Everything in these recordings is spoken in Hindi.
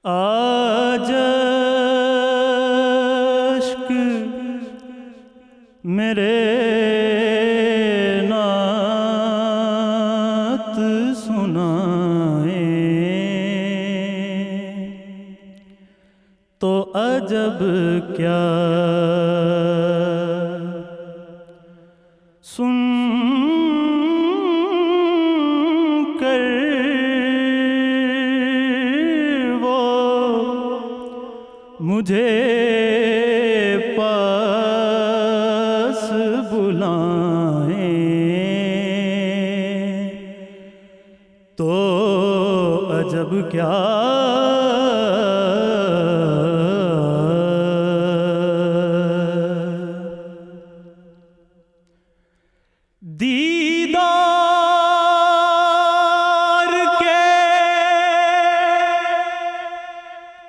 आज अश्क मेरे नात सुनाए तो अजब क्या सुन कर वो मुझे पास बुलाए तो अजब क्या दीदार के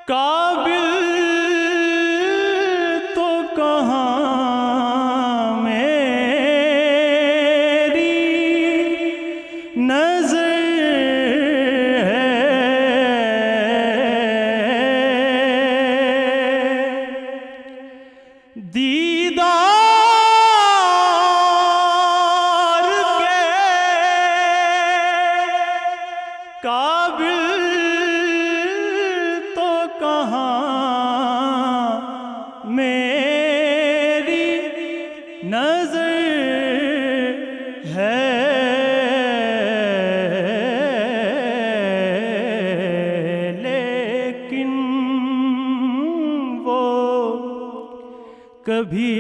काबिल तो कहाँ मेरी नजर है दीदार काबिल तो कहाँ मेरी नजर है लेकिन वो कभी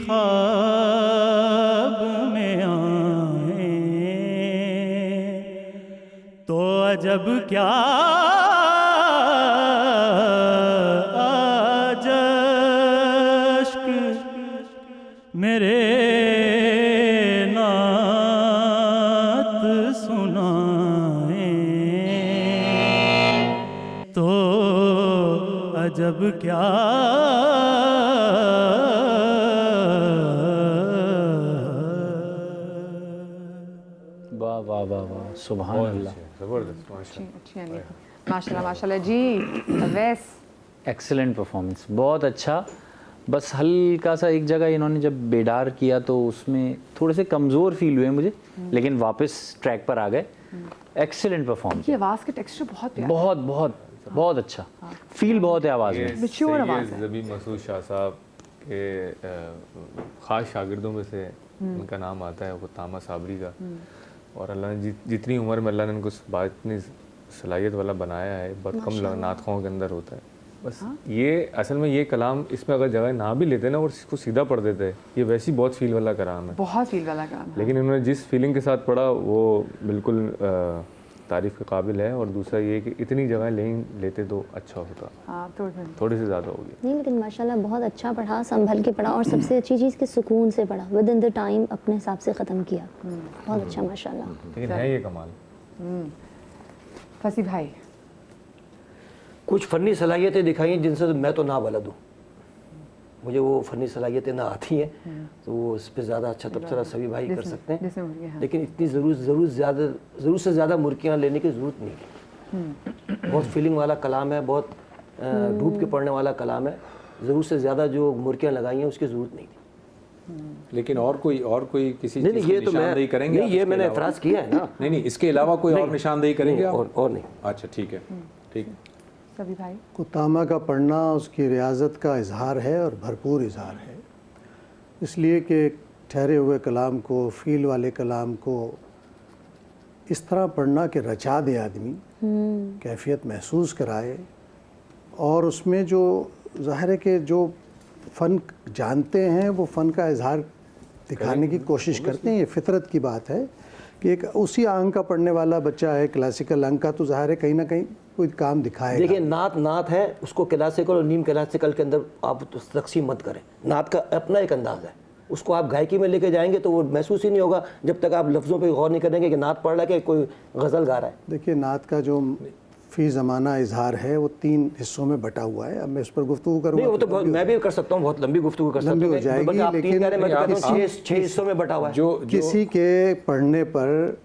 ख्वाब में आए तो अजब क्या आज अश्क मेरे नात सुनाए तो अजब क्या वाह वाह वाह वाह सुभान अल्लाह, ज़बरदस्त, माशाल्लाह। अच्छी यानी माशाल्लाह माशाल्लाह जी। अवैस एक्सीलेंट परफॉर्मेंस, बहुत अच्छा। बस हल्का सा एक जगह इन्होंने जब बेडार किया तो उसमें थोड़े से कमज़ोर फील हुए मुझे, लेकिन वापस ट्रैक पर आ गए। एक्सीलेंट परफॉर्मेंस, की आवाज़ के टेक्सचर बहुत प्यारा बहुत बहुत बहुत अच्छा फील बहुत है आवाज़ में। Mature आवाज़ है। ज़बी मसूद शाह साहब के ख़ास शागिर्दों में से उनका नाम आता है वो तामा साबरी का। और अल्लाह ने जितनी उम्र में अल्लाह ने उनको बात इतनी सलाहियत वाला बनाया है, बहुत कम नातख़ों के अंदर होता है। बस ये असल में ये कलाम इसमें अगर जगह ना भी लेते ना और इसको सीधा पढ़ देते, ये वैसे ही बहुत फील वाला कलाम है, बहुत फील वाला काम है। लेकिन इन्होंने जिस फीलिंग के साथ पढ़ा वो बिल्कुल तारीफ़ के काबिल है। और दूसरा ये कि इतनी जगह लेते तो अच्छा होता, हाँ थोड़ी सी ज़्यादा होगी। नहीं, लेकिन माशाल्लाह बहुत अच्छा पढ़ा, संभल के पढ़ा, और सबसे अच्छी चीज़ कि सुकून से पढ़ा, विद इन द टाइम अपने हिसाब से ख़त्म किया। बहुत अच्छा माशाल्लाह। लेकिन है ये कमाल। फसी भाई कुछ फ़नी सलाहियतें दिखाई हैं जिनसे मैं तो ना बलद हूँ, मुझे वो फ़नी सलाहियतें ना आती हैं, तो वो इस पर ज़्यादा अच्छा तबसरा सभी भाई कर सकते हैं। लेकिन इतनी ज़रूर से ज़्यादा मुर्कियाँ लेने की ज़रूरत नहीं है। बहुत फीलिंग वाला कलाम है, बहुत डूब के पढ़ने वाला कलाम है। ज़रूर से ज़्यादा जो मुर्कियाँ लगाई हैं उसकी ज़रूरत नहीं थी। लेकिन और कोई किसी नहीं, चीज़ ये की तो निशानदेही करेंगे? नहीं, ये मैंने एतराज़ किया है ना। नहीं, इसके अलावा कोई और निशानदेही करेंगे आप? और नहीं। अच्छा, ठीक है, ठीक है। सभी भाई कुतामा का पढ़ना उसकी रियाजत का इजहार है और भरपूर इजहार है, इसलिए कि ठहरे हुए कलाम को, फ़ील वाले कलाम को इस तरह पढ़ना कि रचा दे आदमी, कैफियत महसूस कराए, और उसमें जो ज़ाहिर है कि जो फ़न जानते हैं वो फ़न का इजहार दिखाने की कोशिश करते हैं। ये फितरत की बात है कि एक उसी अंग का पढ़ने वाला बच्चा है, क्लासिकल अंग का, तो ज़ाहिर है कहीं ना कहीं कोई काम दिखाएगा। देखिए, नात है, उसको क्लासिकल और नीम क्लासिकल के अंदर आप तकसीम मत करें। नात का अपना एक अंदाज़ है, उसको आप गायकी में लेके जाएंगे तो वो महसूस ही नहीं होगा जब तक आप लफ्ज़ों पे गौर नहीं करेंगे कि नात पढ़ रहा है कि कोई गज़ल गा रहा है। देखिए, नात का जो फ़ी ज़माना इजहार है वो 3 हिस्सों में बटा हुआ है। अब मैं इस पर गुफ्तगू करूँगा नहीं, वो तो मैं भी कर सकता हूँ, बहुत लंबी गुफ्तगू कर सकता हूँ, हो जाएगी, लेकिन लेकिन 6 हिस्सों में बटा हुआ है। किसी के पढ़ने पर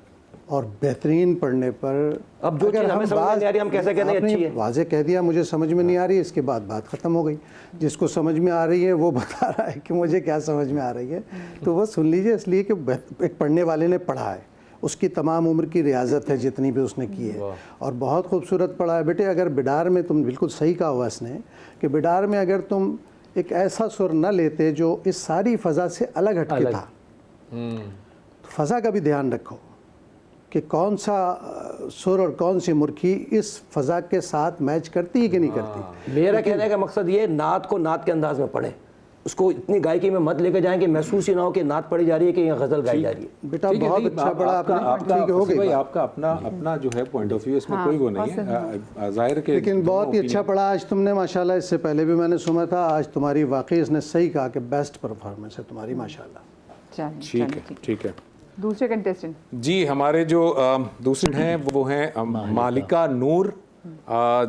और बेहतरीन पढ़ने पर अब जो चीज़ हमें समझ में नहीं आ रही, हम कैसे कह रहे हैं आपने अच्छी है। वाज़े कह दिया मुझे समझ में नहीं आ रही, इसके बाद बात ख़त्म हो गई। जिसको समझ में आ रही है वो बता रहा है कि मुझे क्या समझ में आ रही है, तो वो सुन लीजिए, इसलिए कि एक पढ़ने वाले ने पढ़ा है, उसकी तमाम उम्र की रियाजत है जितनी भी उसने की है, और बहुत खूबसूरत पढ़ा है। बेटे अगर बिडार में, तुम बिल्कुल सही कहा हुआ इसने, कि बिडार में अगर तुम एक ऐसा सुर न लेते जो इस सारी फ़ज़ा से अलग हटके था, तो फ़ज़ा का भी ध्यान रखो कि कौन सा सुर और कौन सी मुर्खी इस फ़ज़ा के साथ मैच करती है कि नहीं करती। मेरा कहने का मकसद ये, नात को नात के अंदाज में पढ़ें, उसको इतनी गायकी में मत लेके जाएं कि महसूस ही ना हो कि नात पढ़ी जा रही है कि यहाँ गज़ल गाई जा रही है। बेटा बहुत अच्छा पढ़ा आपने, ठीक हो गई। आपका अपना जो है पॉइंट ऑफ व्यू, इसमें कोई वो नहीं है, जाहिर है कि लेकिन बहुत ही अच्छा पढ़ा आज तुमने माशाल्लाह। इससे पहले भी मैंने सुना था, आज तुम्हारी वाकई इसने सही कहा कि बेस्ट परफॉर्मेंस है तुम्हारी माशाल्लाह। ठीक है। दूसरे कंटेस्टेंट जी, हमारे जो दूसरे हैं वो हैं मालिका नूर,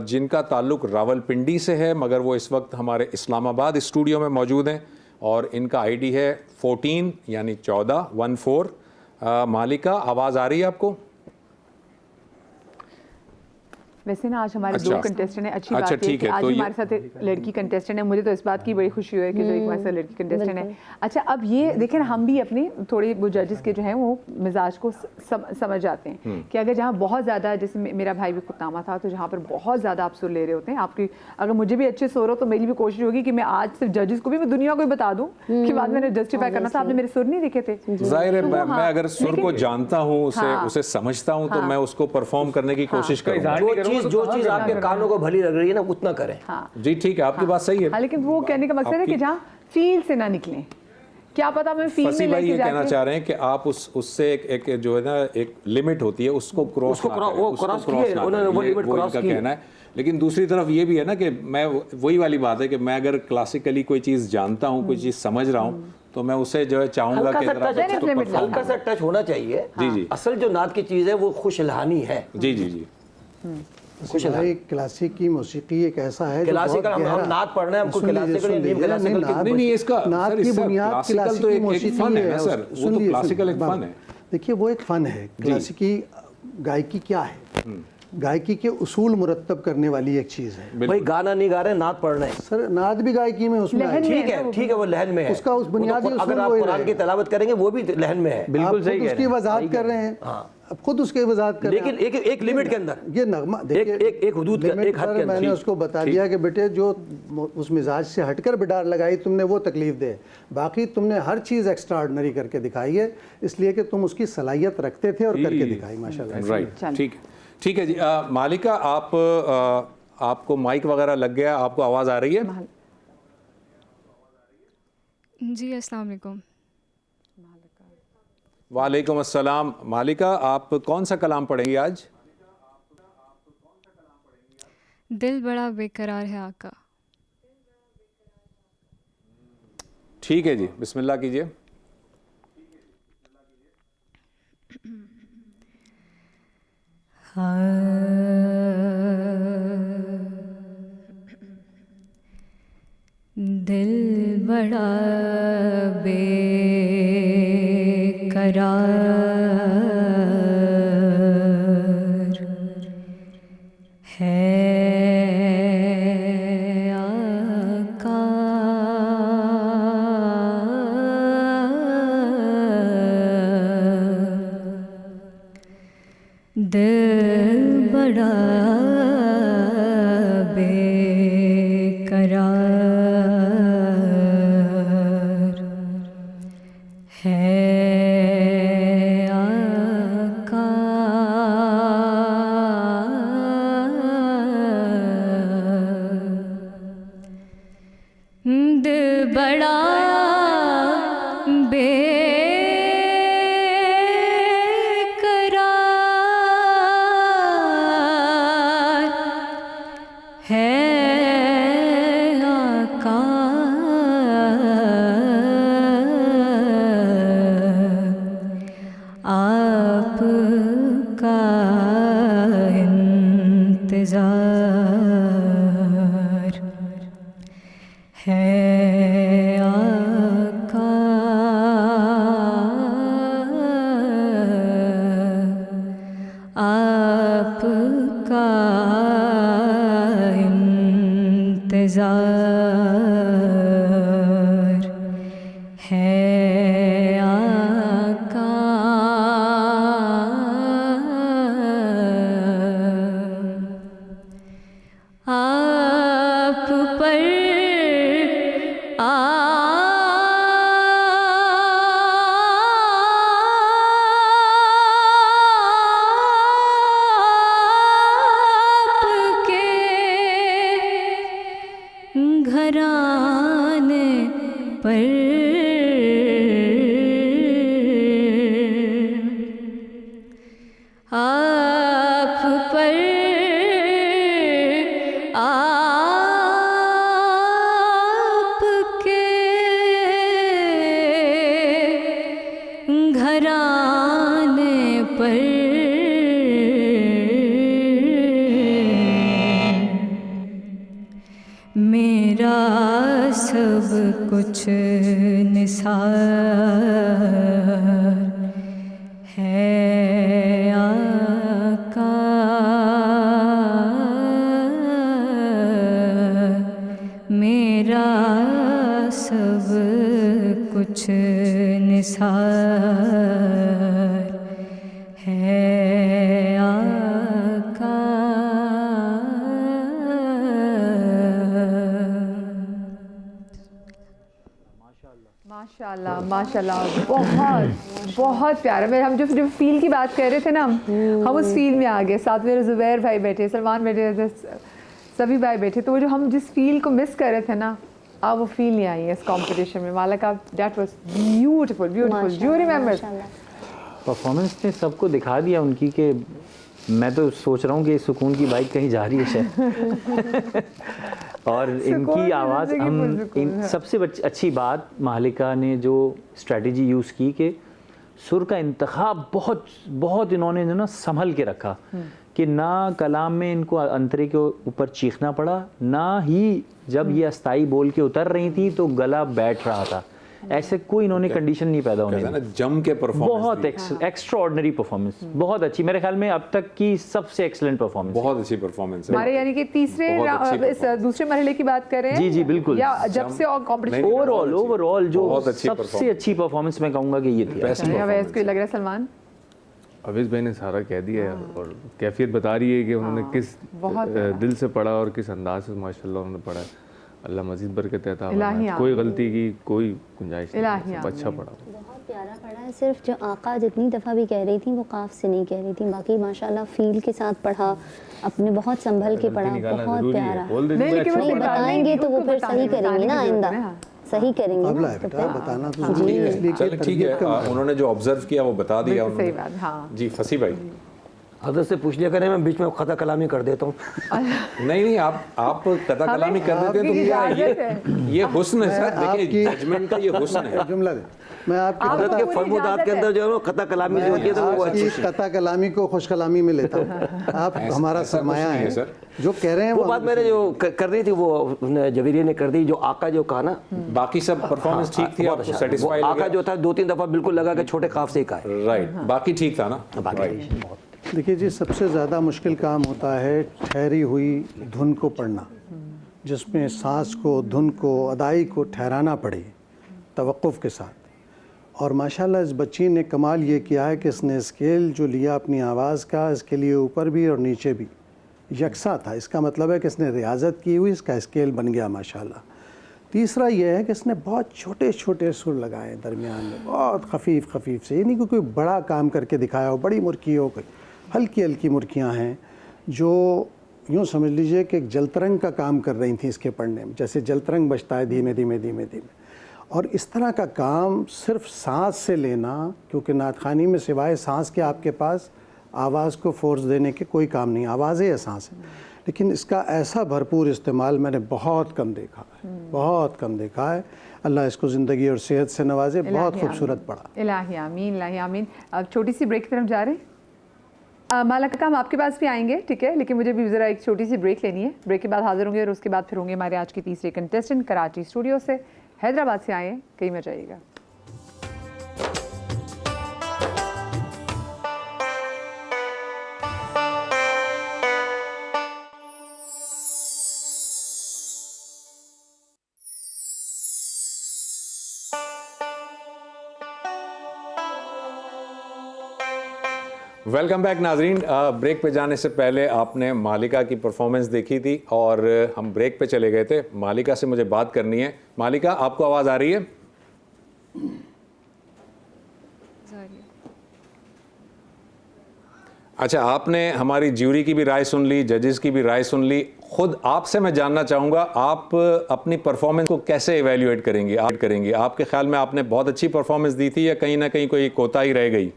जिनका ताल्लुक़ रावलपिंडी से है, मगर वो इस वक्त हमारे इस्लामाबाद स्टूडियो में मौजूद हैं और इनका आईडी है 14 यानी 14। मालिका, आवाज़ आ रही है आपको? वैसे ना आज हमारे अच्छा। दो कंटेस्टेंट हैं, अच्छी अच्छा, बात है ठीक कि है, आज तो ये- हमारे साथ एक लड़की कंटेस्टेंट है। मुझे तो इस बात की बड़ी खुशी हुई है कि जो एक हमारे साथ लड़की कंटेस्टेंट है। अच्छा, अब ये देखें ना, हम भी अपने थोड़े वो जजेस के जो हैं वो मिजाज को समझ जाते हैं कि अगर जहाँ बहुत ज़्यादा, जैसे मेरा भाई भी खुदनामा था, तो जहाँ पर बहुत ज़्यादा आप सुर ले रहे होते हैं, आपकी अगर मुझे भी अच्छे सुर हो तो मेरी भी कोशिश होगी कि मैं आज सिर्फ जजेस को भी, मैं दुनिया को भी बता दूँ कि बाद मैंने जस्टिफाई करना था, आपने मेरे सुर नहीं देखे थे। जाहिर है, तो वो मैं अगर सुर को जानता हूँ, उसे समझता हूँ, तो मैं उसको परफॉर्म करने की कोशिश करूँगा। जो चीज़ आपके कानों को भली लग रही है ना, उतना करें। जी ठीक है, आपकी बात सही है। हाँ, लेकिन वो कहने का मकसद है कि जहाँ फील से ना निकलें, क्या पता मैं फील फसी में भाई लेके ये कहना जाके चाह रहे हैं कि आप उससे एक जो है ना एक लिमिट होती है, उसको क्रॉस उसको क्रॉस किए, उन्होंने वो लिमिट क्रॉस की। कहना है। लेकिन दूसरी तरफ ये भी है ना कि मैं, वही वाली बात है कि मैं अगर क्लासिकली कोई चीज़ जानता हूँ, कोई चीज़ समझ रहा हूँ, तो मैं उसे जो है चाहूँगा हल्का कि सा जरा टच, उसको perform हल्का सा टच होना चाहिए। जी। असल जो नात की चीज़ है वो खुश इल्हानी है। जी। कुछ भाई क्लासिक की मौसीकी एक ऐसा है जो क्लासिकल, बहुत हम गहरा- नात पढ़ रहे हैं, हमको सुन लीजिए, क्लासिकल सुन या नीम लीजिए, क्लासिकल की- नहीं, इसका नात सर, की इसका बुनियाद क्लासिकल क्लासिक तो की एक मौसीकी फन है है ना सर, वो सुन तो लीजिए, क्लासिकल एक सुन- फन है। देखिए वो एक फ़न है। क्लासिकी गायकी क्या है? गायकी के उसूल मुरतब करने वाली एक चीज़ है। भाई गाना नहीं गा रहे, नात पढ़ रहे हैं। सर नाद भी गायकी में उसमें लहन है। में ठीक है, वो लहन में है। उसका उस बुनियादी वो तो उसूल अगर आप वही कुरान की रहेगा। तिलावत करेंगे वो भी लहन में है। बिल्कुल आप सही खुद कह उसकी रहे हैं। वजाहत कर रहे हैं, आप खुद उसकी वजाहत कर रहे हैं। लेकिन एक लिमिट के अंदर, ये नगमा देखिए, एक हुदूद का, लिमिट एक हद पर के अंदर। मैंने उसको बता दिया कि बेटे जो उस मिजाज से हटकर बिडार लगाई तुमने वो तकलीफ दे, बाकी तुमने हर चीज़ एक्स्ट्रा ऑर्डिनरी करके दिखाई है, इसलिए कि तुम उसकी सलाहियत रखते थे और करके दिखाई माशाल्लाह। राइट, ठीक है जी। मालिका, आपको माइक वगैरह लग गया, आपको आवाज़ आ रही है? जी, अस्सलाम वालेकुम। वालेकुम अस्सलाम। मालिका, आप कौन सा कलाम पढ़ेंगी आज? दिल बड़ा बेकरार है आका। ठीक है जी, बिस्मिल्लाह कीजिए। दिल बड़ा बेकरार है आका। दिल बड़ा बेकरार है आका। दिल बड़ा बेकरार है आका। आपका इंतजार है आका। गुलजार है आका। आप पर घराने पर आप पर आपके घराने पर मेरा सब कुछ निसार है आका। मेरा सब कुछ निसार है आका। माशाल्लाह माशाल्लाह, बहुत बहुत प्यारा। मैं हम जब फील की बात कर रहे थे ना, हम उस फील में आ गए। साथ मेरे ज़ुबैर भाई बैठे, सलमान बैठे, सभी भाई बैठे, तो वो जो हम जिस फील को मिस कर रहे थे ना, अब वो फील नहीं आई है इस कंपटीशन में। मालिका, that was beautiful beautiful. Do you remember? Performance ने सबको दिखा दिया उनकी कि मैं तो सोच रहा हूँ कि सुकून की बाइक कहीं जा रही है शायद। और इनकी आवाज़ सबसे अच्छी बात मालिका ने जो स्ट्रेटजी यूज़ की कि सुर का इंतखाब बहुत बहुत इन्होंने जो ना संभल के रखा कि ना कलाम में इनको अंतरे के ऊपर चीखना पड़ा, ना ही जब ये अस्थाई बोल के उतर रही थी तो गला बैठ रहा था। ऐसे कोई इन्होंने कंडीशन नहीं पैदा होने दी। जम के परफॉर्मेंस, बहुत एक्स्ट्राऑर्डिनरी परफॉर्मेंस, बहुत अच्छी, मेरे ख्याल में अब तक की सबसे एक्सेलेंट परफॉर्मेंस। बहुत अच्छी परफॉर्मेंस है हमारे यानी कि दूसरे मरहले की बात कर रहे हैं। जी जी बिल्कुल। या जब से और कंपटीशन ओवरऑल जो सबसे अच्छी परफॉर्मेंस मैं कहूँगा कि ये थी। अवैस को लग रहा है सलमान? अवैस भाई ने सारा कह दिया है और कैफियत बता रही है कि उन्होंने किस दिल से पढ़ा और किस अंदाज से माशाल्लाह उन्होंने पढ़ा। अल्लाह मजीद बरकत देता है, कोई गलती की कोई गुंजाइश नहीं, अच्छा पढ़ा, बहुत प्यारा पढ़ा है। सिर्फ जो आका जितनी दफ़ा भी कह रही थी वो काफ से नहीं कह रही थी, बाकी माशाल्लाह फील के साथ पढ़ा, अपने बहुत संभल के पढ़ा, बहुत प्यारा। नहीं बताएंगे तो वो फिर सही करेंगे ना, आइंदा सही करेंगे ना, बताना तो जरूरी है, इसलिए ठीक है। उन्होंने जो ऑब्जर्व किया वो बता दिया सही बात। हाँ जी। फसी भाई हजरत से पूछ लिया करें, मैं बीच में खता कलामी कर देता हूँ। नहीं आप कता कलामी कर देते हैं तो ये हुस्न है सर, देखिए जजमेंट का ये हुस्न है। जुमला दे, मैं हजरत के फरमुदात के अंदर जो है वो खता कलामी जो होती है तो वो अच्छी कता कलामी को खुश कलामी में लेता हूँ। आप हमारा सरमाया है सर, जो कह रहे हैं वो बात मैंने जो कर रही थी वो जवेरिया ने कर दी। जो आका जो कहा ना, बाकी सब परफॉर्मेंस ठीक थी, आपको सेटिस्फाई आका जो था 2-3 दफा बिल्कुल लगा कि छोटे काफ से ही कहा, राइट, बाकी ठीक था ना। देखिए जी, सबसे ज़्यादा मुश्किल काम होता है ठहरी हुई धुन को पढ़ना, जिसमें सांस को, धुन को, अदाई को ठहराना पड़े तवक्कुफ़ के साथ। और माशाल्लाह इस बच्ची ने कमाल ये किया है कि इसने स्केल जो लिया अपनी आवाज़ का, इसके लिए ऊपर भी और नीचे भी यकसा था। इसका मतलब है कि इसने रियाजत की हुई, इसका स्केल बन गया माशाल्लाह। तीसरा यह है कि इसने बहुत छोटे छोटे सुर लगाए दरमियान में, बहुत खफीफ से, यानी कि कोई बड़ा काम करके दिखाया हो, बड़ी मुर्की हो, कोई हल्की हल्की मुर्कियाँ हैं जो यूँ समझ लीजिए कि एक जलतरंग का काम कर रही थी इसके पढ़ने में, जैसे जलतरंग बजता है धीमे धीमे धीमे धीमे। और इस तरह का काम सिर्फ सांस से लेना, क्योंकि नातखानी में सिवाय सांस के आपके पास आवाज़ को फोर्स देने के कोई काम नहीं, आवाज़ है सांस है, लेकिन इसका ऐसा भरपूर इस्तेमाल मैंने बहुत कम देखा है, बहुत कम देखा है। अल्लाह इसको ज़िंदगी और सेहत से नवाजे। बहुत खूबसूरत पढ़ा। इलाही आमीन, इलाही आमीन। अब छोटी सी ब्रेक की तरफ जा रहे हैं। मालिका, हम आपके पास भी आएंगे, ठीक है, लेकिन मुझे भी ज़रा एक छोटी सी ब्रेक लेनी है। ब्रेक के बाद हाजिर होंगे और उसके बाद फिर होंगे हमारे आज के तीसरे कंटेस्टेंट कराची स्टूडियो से, हैदराबाद से आए, कहीं मत जाइएगा। वेलकम बैक नाजरीन। ब्रेक पे जाने से पहले आपने मालिका की परफॉर्मेंस देखी थी और हम ब्रेक पे चले गए थे। मालिका से मुझे बात करनी है। मालिका, आपको आवाज़ आ रही है? अच्छा, आपने हमारी ज्यूरी की भी राय सुन ली, जजेस की भी राय सुन ली। खुद आपसे मैं जानना चाहूँगा, आप अपनी परफॉर्मेंस को कैसे इवेल्युएट करेंगी? आपके ख्याल में आपने बहुत अच्छी परफॉर्मेंस दी थी या कहीं ना कहीं कोई कोताही रह गई?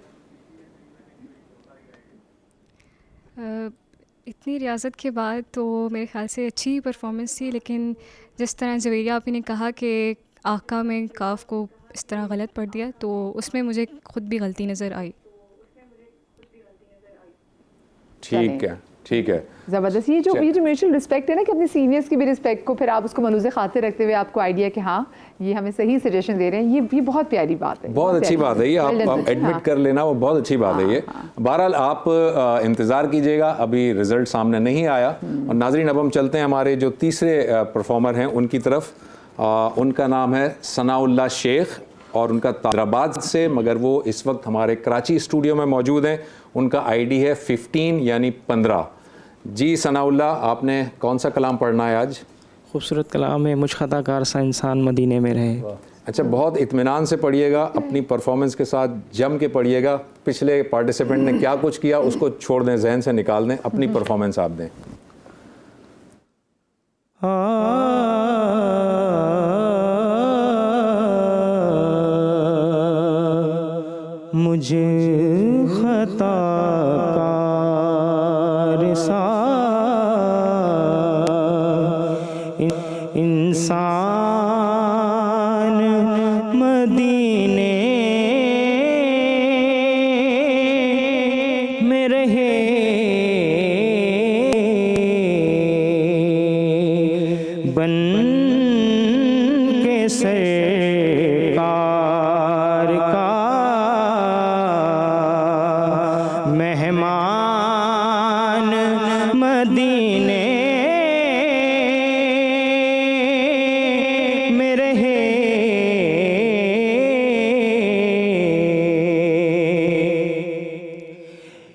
इतनी रियाजत के बाद तो मेरे ख्याल से अच्छी परफॉर्मेंस थी, लेकिन जिस तरह जवेरिया आपी ने कहा कि आका में काफ को इस तरह गलत पढ़ दिया, तो उसमें मुझे खुद भी गलती नज़र आई। ठीक है। ज़बरदस्त। ये जो म्यूचुअल रिस्पेक्ट है ना, कि अपने सीनियर्स की भी रिस्पेक्ट को फिर आप उसको मनुज़ खाते रखते हुए आपको आइडिया कि हाँ ये हमें सही सजेशन दे रहे हैं, ये बहुत प्यारी बात है, बहुत अच्छी बात है ये। आप एडमिट कर लेना, वो बहुत अच्छी बात है ये। बहरहाल आप इंतज़ार कीजिएगा, अभी रिजल्ट सामने नहीं आया। और नाजरीन, अब हम चलते हैं हमारे जो तीसरे परफॉर्मर हैं उनकी तरफ। उनका नाम है सनाउल्लाह शेख और उनका हैदराबाद से, मगर वो इस वक्त हमारे कराची स्टूडियो में मौजूद हैं। उनका आईडी है 15 यानी 15। जी सनाउल्लाह, आपने कौन सा कलाम पढ़ना है आज? खूबसूरत कलाम है, मुझ खताकार सा इंसान मदीने में रहे। अच्छा, बहुत इत्मीनान से पढ़िएगा, अपनी परफॉर्मेंस के साथ जम के पढ़िएगा। पिछले पार्टिसिपेंट ने क्या कुछ किया उसको छोड़ दें, जहन से निकाल दें, अपनी परफॉर्मेंस आप दें। मुझे खताकार सा इंसान मदीने में रहे, बन के सरकार का मेहमान मदीने में रहे।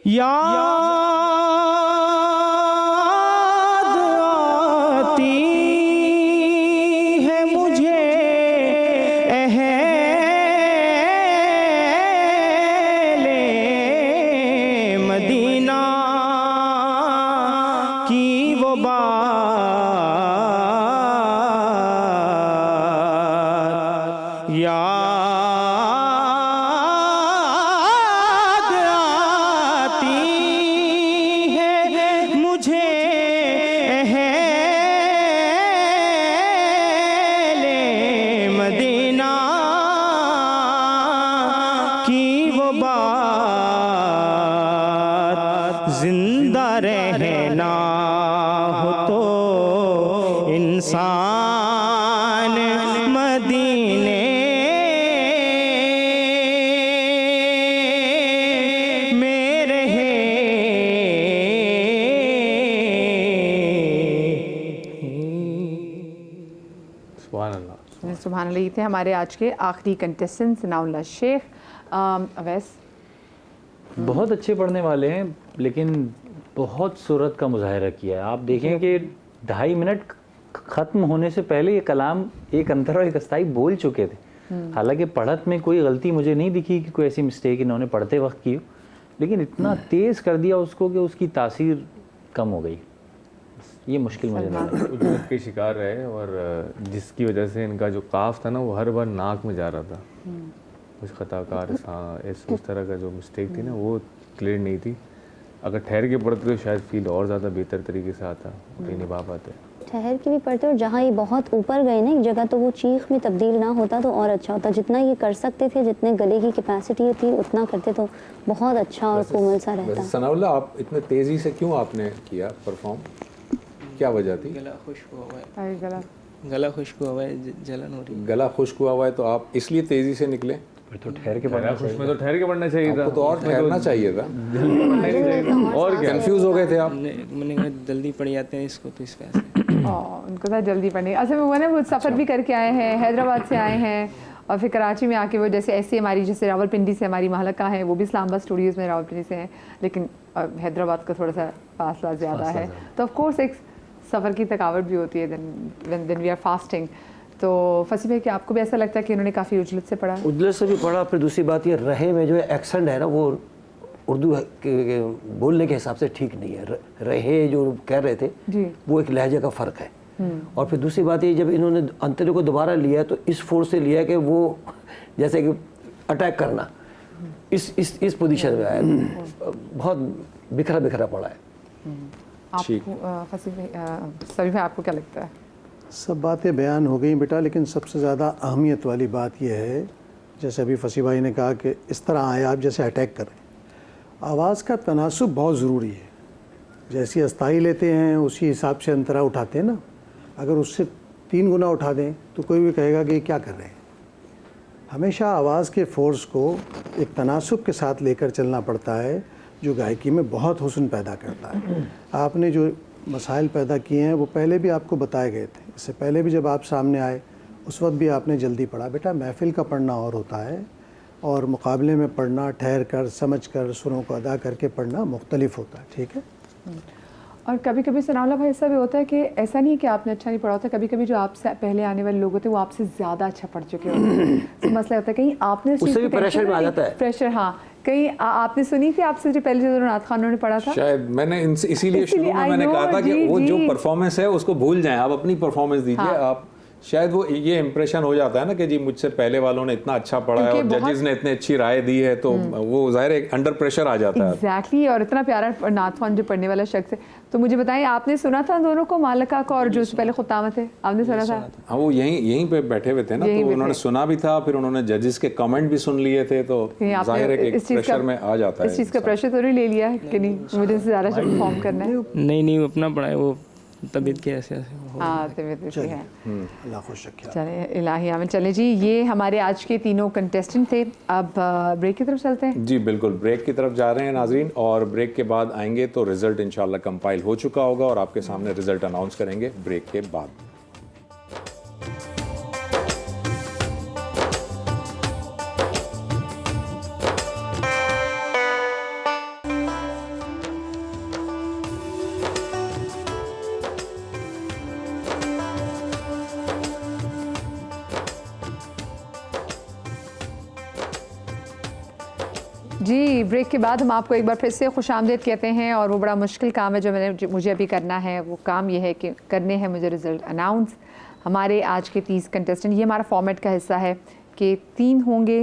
याद आती है मुझे अहले मदीना की वो बात, याद आती है मुझे अहले मदीना की वो बात। जिंदा रहना हो तो इंसान मदीने में रहे। सुभान अल्लाह। सुभान अल्लाह। ये थे हमारे आज के आखिरी कंटेस्टेंट सनाउल्लाह शेख। अवैस, बहुत अच्छे पढ़ने वाले हैं, लेकिन बहुत सूरत का मुजाहरा किया है। आप देखें कि 2.5 मिनट ख़त्म होने से पहले ये कलाम एक अंतर और एक अस्थाई बोल चुके थे। हालांकि पढ़त में कोई गलती मुझे नहीं दिखी कि कोई ऐसी मिस्टेक इन्होंने पढ़ते वक्त की हो, लेकिन इतना तेज़ कर दिया उसको कि उसकी तासीर कम हो गई। ये मुश्किल मुझे लगा। उजरत के शिकार रहे और जिसकी वजह से इनका जो काफ था ना वो हर बार नाक में जा रहा था। कुछ खताकार इस तरह का जो मिस्टेक थी ना वो क्लियर नहीं थी। अगर ठहर के पढ़ते तो शायद फील और ज़्यादा बेहतर तरीके से आता, ये निभा पाते। ठहर के भी पढ़ते और जहाँ ये बहुत ऊपर गए ना एक जगह, तो वो चीख में तब्दील ना होता तो और अच्छा होता। जितना ये कर सकते थे, जितने गले की कैपेसिटी थी उतना करते तो बहुत अच्छा और कोमल सा रहता। सनाउल्लाह, आप इतने तेज़ी से क्यों आपने किया परफॉर्म, क्या वजह थी? गला खुश्क हुआ है, गला खुश्क हुआ है, जलन हो रही है। गला खुश्क हुआ हुआ है तो आप इसलिए तेज़ी से निकले? फिर तो ठहर के पढ़ना चाहिए। उसमें तो ठहर के पढ़ना चाहिए था। तो और ठहरना चाहिए था। और क्या कंफ्यूज हो गए थे आप? मैंने कहा जल्दी पढ़ जाते हैं इसको, तो इस वजह से उनको था जल्दी पढ़ने। अच्छा वो ना वो सफ़र भी करके आए हैं, हैदराबाद से आए हैं और फिर कराची में आके वो जैसे ऐसे हमारी जैसे रावलपिंडी से हमारी महलका है, वो भी इस्लामाबाद स्टूडियोज़ में रावलपिंडी से हैं, लेकिन हैदराबाद का थोड़ा सा फासला ज़्यादा है, तो ऑफ कोर्स एक सफ़र की थकावट भी होती है देन वी आर फास्टिंग। तो फसी भाई, कि आपको भी ऐसा लगता है कि उन्होंने काफ़ी उजलत से पढ़ा? उजलत से भी पढ़ा, फिर दूसरी बात ये रहे में जो है एक्सेंट है ना, वो उर्दू के बोलने के हिसाब से ठीक नहीं है। रहे जो कह रहे थे जी, वो एक लहजे का फ़र्क है। और फिर दूसरी बात ये, जब इन्होंने अंतरे को दोबारा लिया तो इस फोर्स से लिया कि वो जैसे कि अटैक करना, इस पोजीशन में आया, बहुत बिखरा बिखरा पड़ा है। आपको फसी भाई, सभी भाई, आपको क्या लगता है? सब बातें बयान हो गई बेटा, लेकिन सबसे ज़्यादा अहमियत वाली बात यह है, जैसे अभी फसी भाई ने कहा कि इस तरह आए आप जैसे अटैक कर रहे हैं। आवाज़ का तनासुब बहुत ज़रूरी है। जैसी अस्थाई लेते हैं उसी हिसाब से अंतरा उठाते हैं ना। अगर उससे 3 गुना उठा दें तो कोई भी कहेगा कि ये क्या कर रहे हैं। हमेशा आवाज़ के फोर्स को एक तनासुब के साथ लेकर चलना पड़ता है, जो गायकी में बहुत हुस्न पैदा करता है। आपने जो मसाइल पैदा किए हैं वो पहले भी आपको बताए गए थे। इससे पहले भी जब आप सामने आए उस वक्त भी आपने जल्दी पढ़ा। बेटा, महफिल का पढ़ना और होता है और मुकाबले में पढ़ना ठहर कर समझ कर सुरों को अदा करके पढ़ना मुख्तलिफ होता है। ठीक है। और कभी कभी सनाउल्लाह भाई ऐसा भी होता है कि ऐसा नहीं है कि आपने अच्छा नहीं पढ़ा होता, कभी कभी जो आपसे पहले आने वाले लोग होते हैं वो आपसे ज़्यादा अच्छा पढ़ चुके होते हैं। तो मसला होता है कहीं आपने उससे भी प्रेशर में आ जाता है। प्रेशर, हाँ, कहीं आपने सुनी थी आपसे जो पहले जो नात खान ने पढ़ा था? शायद मैंने इसीलिए शुरू में मैंने कहा था कि वो जो परफॉर्मेंस है उसको भूल जाएं, आप अपनी परफॉर्मेंस दीजिए। आप शायद वो ये इम्प्रेशन हो जाता है ना कि जी मुझसे पहले वालों ने इतना अच्छा पढ़ा है और जजेस ने इतनी अच्छी राय दी है, तो वो जाहिर है अंडर प्रेशर आ जाता है। एग्जैक्टली। और इतना प्यारा नात खान जो पढ़ने वाला शख्स है। तो मुझे बताएं, आपने सुना था दोनों को, मालका को और जो पहले खुतामा थे, आपने सुना था? हाँ, वो यहीं पे बैठे हुए थे ना, तो उन्होंने सुना भी था, फिर उन्होंने जजेस के कमेंट भी सुन लिए थे, तो जाहिर है कि प्रेशर में आ जाता है। इस चीज़ का प्रेशर तो नहीं ले लिया कि नहीं मुझे ज़्यादा परफॉर्म करना है? नहीं, अपना पढ़ा है, वो तबीयत की ऐसे हाँ, तबीयत ऐसी है। अल्लाह खुश रखे। चले इलाही आमिन। चले जी, ये हमारे आज के तीनों कंटेस्टेंट थे। अब ब्रेक की तरफ चलते हैं। जी बिल्कुल, ब्रेक की तरफ जा रहे हैं नाजरीन, और ब्रेक के बाद आएंगे तो रिजल्ट इंशाल्लाह कंपाइल हो चुका होगा और आपके सामने रिजल्ट अनाउंस करेंगे ब्रेक के बाद। जी, ब्रेक के बाद हम आपको एक बार फिर से खुशामदीद कहते हैं। और वो बड़ा मुश्किल काम है जो मुझे अभी करना है। वो काम ये है कि करने हैं मुझे रिज़ल्ट अनाउंस। हमारे आज के 30 कंटेस्टेंट, ये हमारा फॉर्मेट का हिस्सा है कि 3 होंगे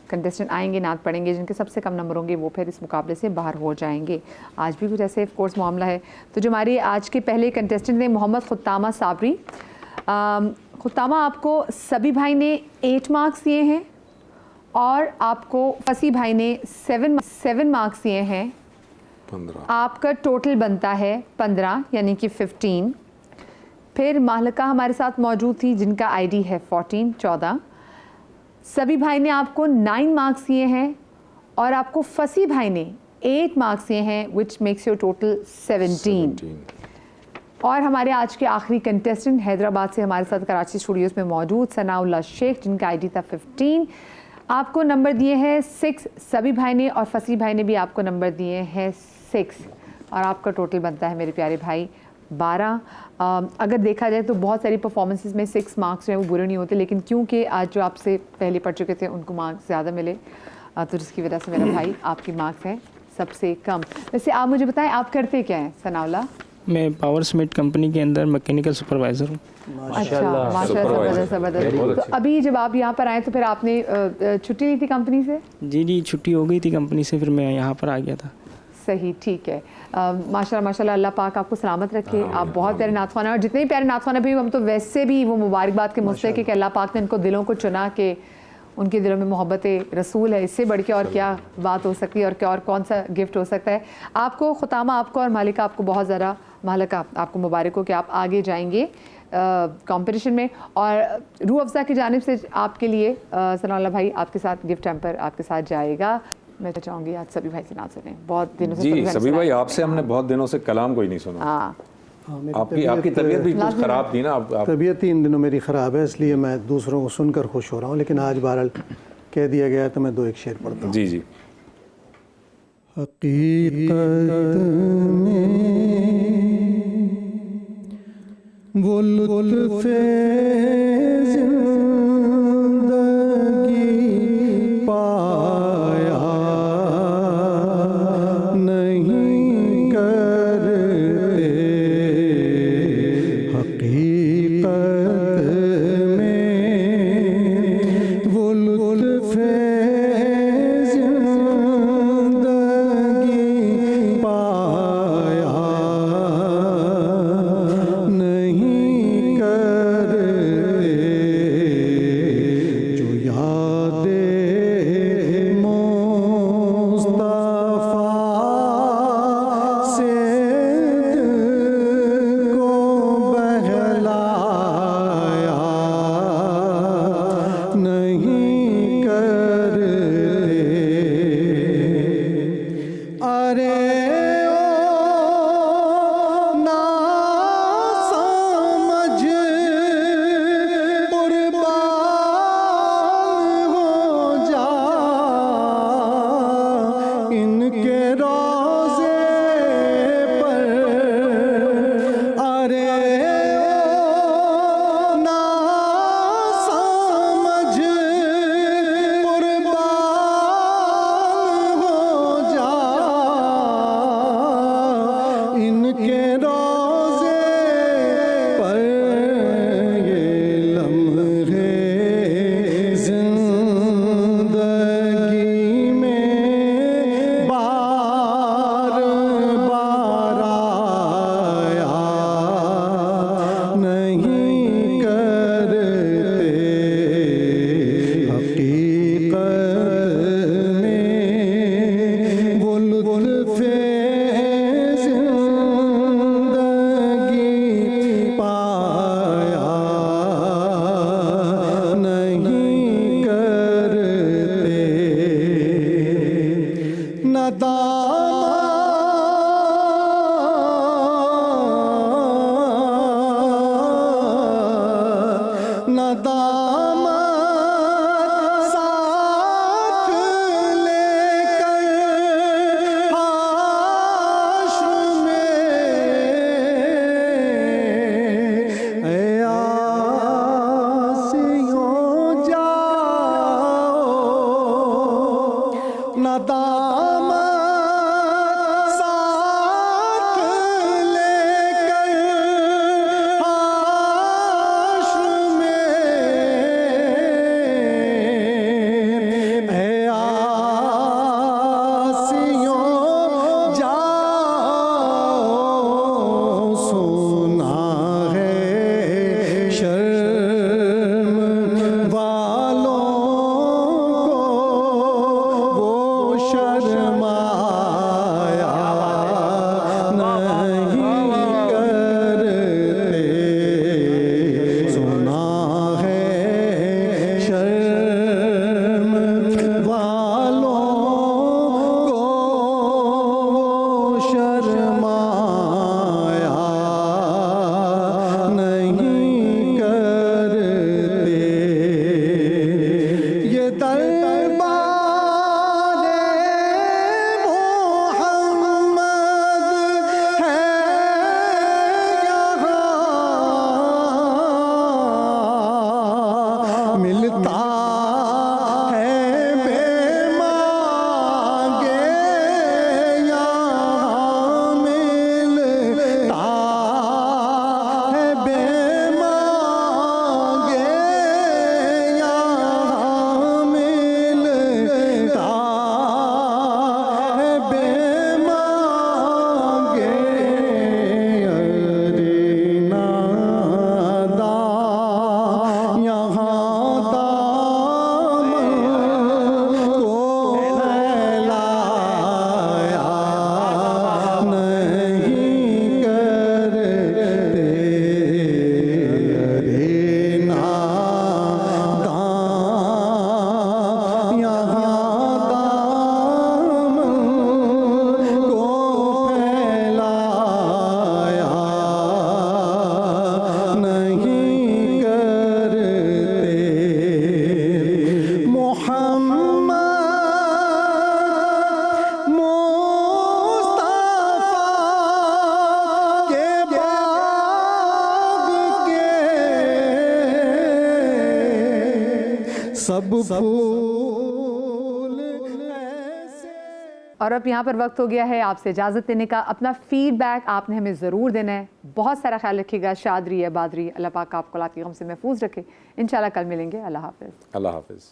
कंटेस्टेंट आएंगे, नात पढ़ेंगे, जिनके सबसे कम नंबर होंगे वो फिर इस मुकाबले से बाहर हो जाएंगे। आज भी कुछ ऐसे कोर्स मामला है। तो जो हमारे आज के पहले कंटेस्टेंट थे मोहम्मद खुतामा साबरी। खुतामा, आपको सभी भाई ने 8 मार्क्स दिए हैं और आपको फसी भाई ने 7 मार्क्स दिए हैं। 15। आपका टोटल बनता है 15, यानी कि 15। फिर मालका हमारे साथ मौजूद थी जिनका आईडी है 14। सभी भाई ने आपको 9 मार्क्स दिए हैं और आपको फसी भाई ने 8 मार्क्स दिए हैं, विच मेक्स योर टोटल 17। और हमारे आज के आखिरी कंटेस्टेंट हैदराबाद से हमारे साथ कराची स्टूडियोज़ में मौजूद सनाउल्लाह शेख, जिनका आईडी था 15। आपको नंबर दिए हैं 6 सभी भाई ने, और फसी भाई ने भी आपको नंबर दिए हैं 6, और आपका टोटल बनता है मेरे प्यारे भाई 12। अगर देखा जाए तो बहुत सारी परफॉर्मेंसेस में 6 मार्क्स जो है वो बुरे नहीं होते, लेकिन क्योंकि आज जो आपसे पहले पढ़ चुके थे उनको मार्क्स ज़्यादा मिले, तो जिसकी वजह से मेरा भाई आपकी मार्क्स है सबसे कम। वैसे आप मुझे बताएं, आप करते क्या हैं सनाउल्लाह? मैं पावर स्मिथ कंपनी के अंदर मैकेनिकल सुपरवाइज़र हूँ। अच्छा, माशाल्लाह, ज़बरदस्त। तो अभी जब आप यहाँ पर आए तो फिर आपने छुट्टी ली थी कंपनी से? जी, छुट्टी हो गई थी कंपनी से, फिर मैं यहाँ पर आ गया था। सही, ठीक है। माशाल्लाह, अल्लाह पाक आपको सलामत रखे। आप बहुत प्यारे नात ख़्वान हैं, और जितने प्यारे नात ख़्वान हैं भी, हम तो वैसे भी वो मुबारकबाद के मुस्तहिक़ है कि अल्लाह पाक ने इनको दिलों को चुना के उनके दिलों में मोहब्बत रसूल है। इससे बढ़ के और क्या बात हो सकती है, और क्या और कौन सा गिफ्ट हो सकता है। आपको खुतामा, आपको और मालिका, आपको बहुत ज़्यादा मालिका आपको मुबारक हो कि आप आगे जाएंगे कंपटीशन में। और रूह अफ़ज़ा की जानिब से आपके लिए सनाउल्लाह भाई आपके साथ गिफ्ट हैम्पर आपके साथ जाएगा। मैं तो चाहूँगी आज सभी भाई से ना सुने, बहुत दिनों से जी सभी भाई आपसे हमने बहुत दिनों से कलाम कोई नहीं सुना। हाँ, आपकी तबीयत भी कुछ ख़राब थी ना? तबीयत ही इन दिनों मेरी ख़राब है, इसलिए मैं दूसरों को सुनकर खुश हो रहा हूँ, लेकिन आज बहरहाल कह दिया गया है तो मैं 2-1 शेर पढ़ता हूँ। जी जी। हकीकत में वो लुत्फ़े ज़िंदगी पाया नहीं करते, हकीकत में वो लुत्फ़े ज़िंदगी पाया नहीं करते, जो यादें मुस्तफ़ा से दिल को बहलाया सब फूल ऐसे। और अब यहाँ पर वक्त हो गया है आपसे इजाज़त देने का। अपना फीडबैक आपने हमें ज़रूर देना है। बहुत सारा ख्याल रखिएगा। शाद रहिए, आबाद रहिए। अल्लाह पाक आपको औलाद की गम से महफूज रखे। इंशाल्लाह कल मिलेंगे। अल्लाह हाफ़िज़। अल्लाह हाफिज़।